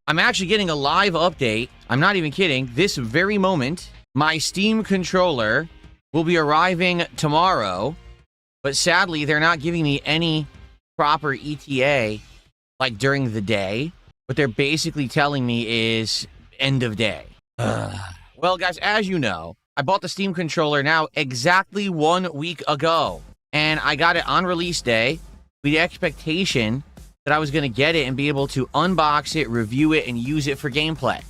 I'm actually getting a live update. I'm not even kidding. This very moment, my Steam controller will be arriving tomorrow, but sadly, they're not giving me any proper ETA, like, during the day. What they're basically telling me is end of day. Well, guys, as you know, I bought the Steam controller now exactly 1 week ago, and I got it on release day with the expectation that I was going to get it and be able to unbox it, review it, and use it for gameplay.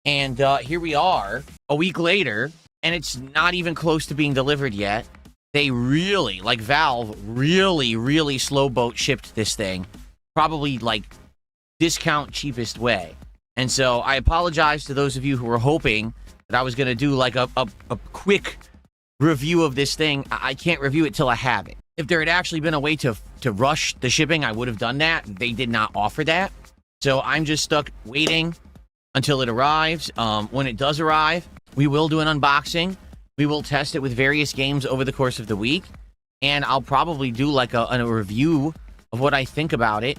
And here we are, a week later, and it's not even close to being delivered yet. They really, like Valve, really slow boat shipped this thing. Probably, like, discount cheapest way. And so I apologize to those of you who were hoping that I was going to do, like, a quick review of this thing. I can't review it till I have it. If there had actually been a way to rush the shipping, I would have done that. They did not offer that. So I'm just stuck waiting until it arrives. When it does arrive, we will do an unboxing. We will test it with various games over the course of the week. And I'll probably do like a review of what I think about it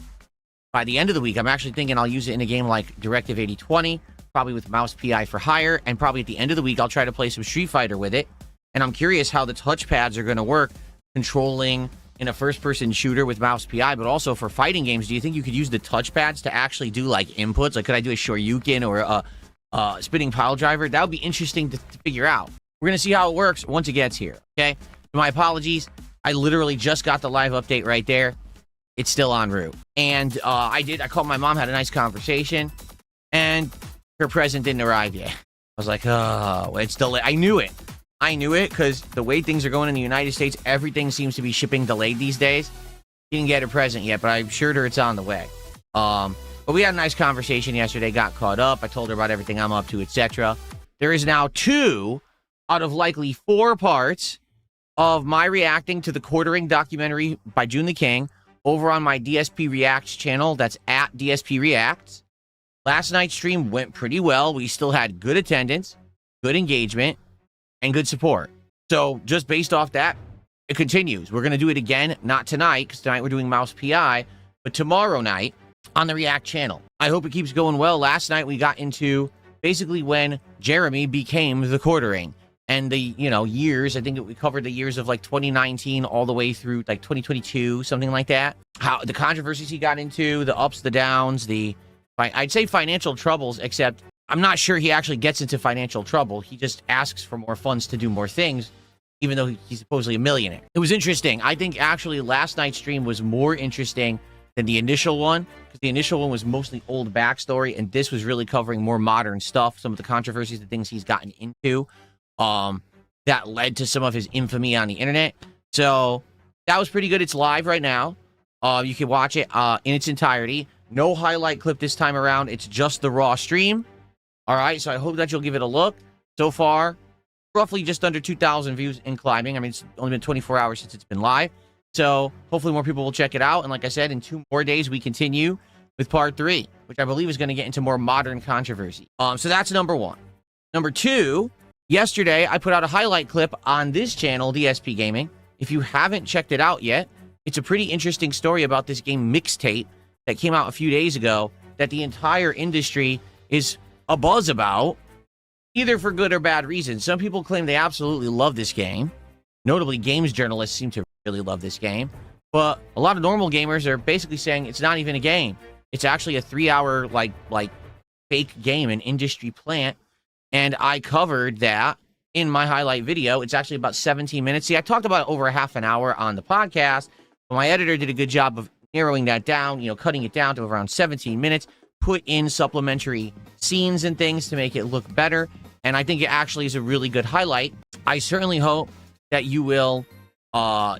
by the end of the week. I'm actually thinking I'll use it in a game like Directive 8020, probably with mouse PI for hire. And probably at the end of the week, I'll try to play some Street Fighter with it. And I'm curious how the touchpads are going to work controlling in a first-person shooter with mouse PI, but also for fighting games. Do you think you could use the touchpads to actually do, like, inputs? Like, could I do a Shoryuken or a spinning pile driver? That would be interesting to figure out. We're going to see how it works once it gets here, okay? My apologies. I literally just got the live update right there. It's still en route. And I called my mom, had a nice conversation, and her present didn't arrive yet. I was like, oh, it's delayed. I knew it because the way things are going in the United States, everything seems to be shipping delayed these days. Didn't get a present yet, but I assured her it's on the way. But we had a nice conversation yesterday, got caught up. I told her about everything I'm up to, etc. There is now 2 out of likely 4 parts of my reacting to the Quartering documentary by June the King over on my DSP Reacts channel. That's at DSP Reacts. Last night's stream went pretty well. We still had good attendance, good engagement, and good support. So just based off that, it continues. We're going to do it again, not tonight, because tonight we're doing mouse PI, but tomorrow night on the React channel. I hope it keeps going well. Last night we got into basically when Jeremy became the Quartering. And the, years, I think we covered the years of like 2019 all the way through like 2022, something like that. How the controversies he got into, the ups, the downs, I'd say financial troubles, except I'm not sure he actually gets into financial trouble. He just asks for more funds to do more things, even though he's supposedly a millionaire. It was interesting. I think actually last night's stream was more interesting than the initial one, because the initial one was mostly old backstory, and this was really covering more modern stuff, some of the controversies, the things he's gotten into, that led to some of his infamy on the internet. So that was pretty good. It's live right now. You can watch it in its entirety. No highlight clip this time around. It's just the raw stream. All right, so I hope that you'll give it a look. So far, roughly just under 2,000 views and climbing. I mean, it's only been 24 hours since it's been live. So hopefully more people will check it out. And like I said, in 2 more days, we continue with part 3, which I believe is going to get into more modern controversy. So that's number 1. Number 2, yesterday, I put out a highlight clip on this channel, DSP Gaming. If you haven't checked it out yet, it's a pretty interesting story about this game Mixtape that came out a few days ago that the entire industry is a buzz about, either for good or bad reasons. Some people claim they absolutely love this game. Notably, games journalists seem to really love this game. But a lot of normal gamers are basically saying it's not even a game. It's actually a 3-hour, like fake game, an industry plant. And I covered that in my highlight video. It's actually about 17 minutes. See, I talked about it over a half an hour on the podcast, but my editor did a good job of narrowing that down, cutting it down to around 17 minutes, put in supplementary scenes and things to make it look better. And I think it actually is a really good highlight. I certainly hope that you will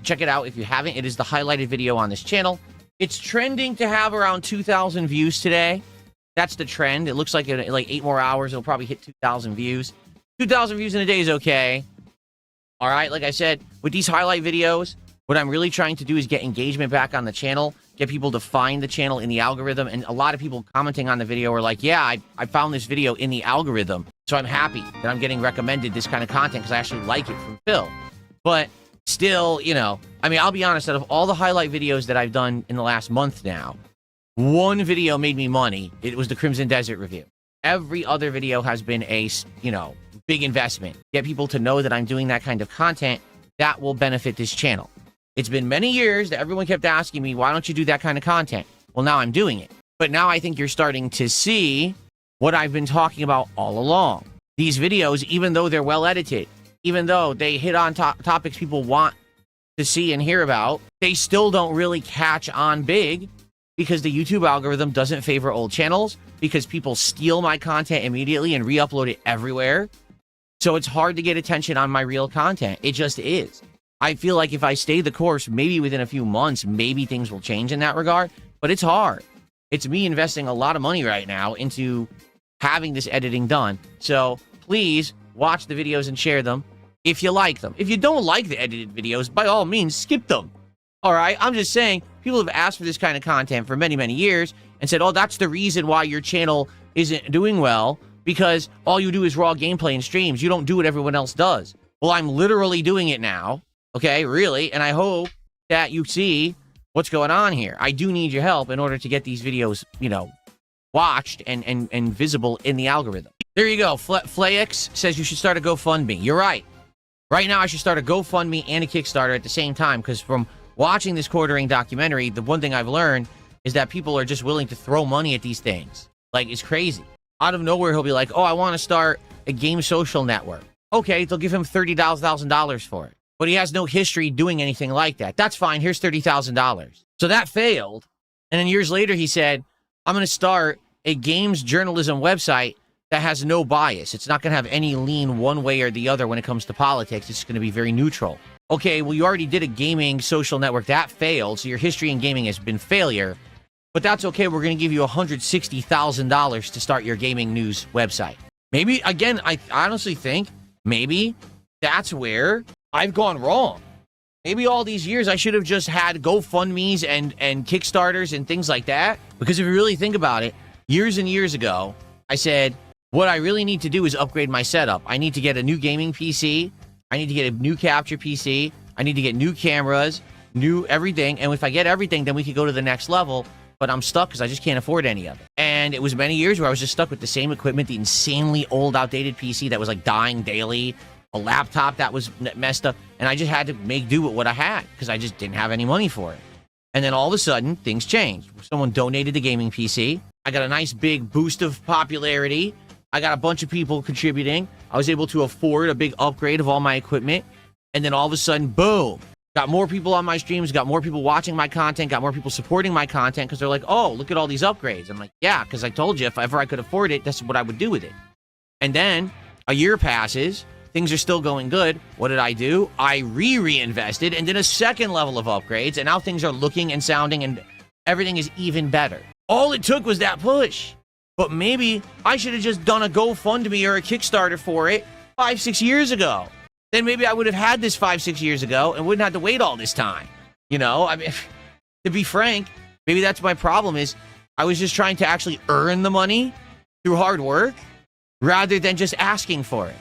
check it out if you haven't. It is the highlighted video on this channel. It's trending to have around 2,000 views today. That's the trend. It looks like in like 8 more hours, it'll probably hit 2,000 views. 2,000 views in a day is okay. All right, like I said, with these highlight videos, what I'm really trying to do is get engagement back on the channel, get people to find the channel in the algorithm. And a lot of people commenting on the video are like, yeah, I found this video in the algorithm. So I'm happy that I'm getting recommended this kind of content because I actually like it from Phil. But still, I mean, I'll be honest, out of all the highlight videos that I've done in the last month now, one video made me money. It was the Crimson Desert review. Every other video has been a, big investment. Get people to know that I'm doing that kind of content that will benefit this channel. It's been many years that everyone kept asking me, why don't you do that kind of content? Well, now I'm doing it. But now I think you're starting to see what I've been talking about all along. These videos, even though they're well edited, even though they hit on topics people want to see and hear about, they still don't really catch on big because the YouTube algorithm doesn't favor old channels, because people steal my content immediately and re-upload it everywhere. So it's hard to get attention on my real content. It just is. I feel like if I stay the course, maybe within a few months, maybe things will change in that regard, but it's hard. It's me investing a lot of money right now into having this editing done. So please watch the videos and share them if you like them. If you don't like the edited videos, by all means, skip them. All right? I'm just saying, people have asked for this kind of content for many, many years and said, oh, that's the reason why your channel isn't doing well, because all you do is raw gameplay and streams. You don't do what everyone else does. Well, I'm literally doing it now. Okay, really? And I hope that you see what's going on here. I do need your help in order to get these videos, watched and visible in the algorithm. There you go. Flayx says you should start a GoFundMe. You're right. Right now, I should start a GoFundMe and a Kickstarter at the same time, because from watching this quartering documentary, the one thing I've learned is that people are just willing to throw money at these things. Like, it's crazy. Out of nowhere, he'll be like, oh, I want to start a game social network. Okay, they'll give him $30,000 for it. But he has no history doing anything like that. That's fine. Here's $30,000. So that failed. And then years later, he said, I'm going to start a games journalism website that has no bias. It's not going to have any lean one way or the other when it comes to politics. It's going to be very neutral. Okay, well, you already did a gaming social network. That failed. So your history in gaming has been failure. But that's okay. We're going to give you $160,000 to start your gaming news website. Maybe, again, I honestly think maybe that's where I've gone wrong. Maybe all these years I should have just had GoFundMes and Kickstarters and things like that. Because if you really think about it, years and years ago, I said, what I really need to do is upgrade my setup. I need to get a new gaming PC. I need to get a new capture PC. I need to get new cameras, new everything. And if I get everything, then we could go to the next level. But I'm stuck because I just can't afford any of it. And it was many years where I was just stuck with the same equipment, the insanely old, outdated PC that was like dying daily, a laptop that was messed up, and I just had to make do with what I had because I just didn't have any money for it. And then all of a sudden, things changed. Someone donated the gaming PC. I got a nice big boost of popularity. I got a bunch of people contributing. I was able to afford a big upgrade of all my equipment. And then all of a sudden, boom. Got more people on my streams, got more people watching my content, got more people supporting my content because they're like, oh, look at all these upgrades. I'm like, yeah, because I told you if ever I could afford it, that's what I would do with it. And then a year passes, things are still going good. What did I do? I reinvested and did a second level of upgrades, and now things are looking and sounding and everything is even better. All it took was that push. But maybe I should have just done a GoFundMe or a Kickstarter for it 5-6 years ago. Then maybe I would have had this 5-6 years ago and wouldn't have to wait all this time. I mean, to be frank, maybe that's my problem is I was just trying to actually earn the money through hard work rather than just asking for it.